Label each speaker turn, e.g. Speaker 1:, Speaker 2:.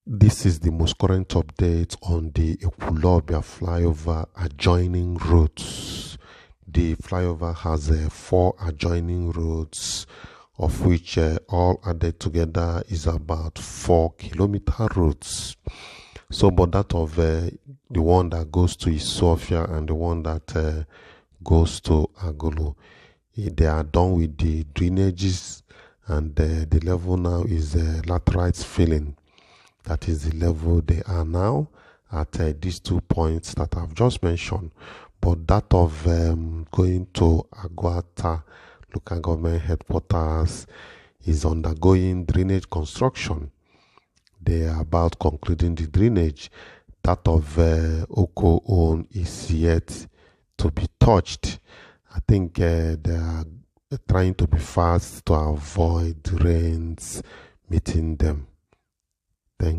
Speaker 1: This is the most current update on the Ekwulobia flyover adjoining roads. The flyover has 4 adjoining roads, of which all added together is about 4-kilometer roads. So, but that of the one that goes to Isofia and the one that goes to Agolo, they are done with the drainages, and the level now is laterite filling. That is the level they are now at these 2 points that I've just mentioned. But that of going to Aguata local government headquarters is undergoing drainage construction. They are about concluding the drainage. That of Oko Own is yet to be touched. I think they are trying to be fast to avoid rains meeting them.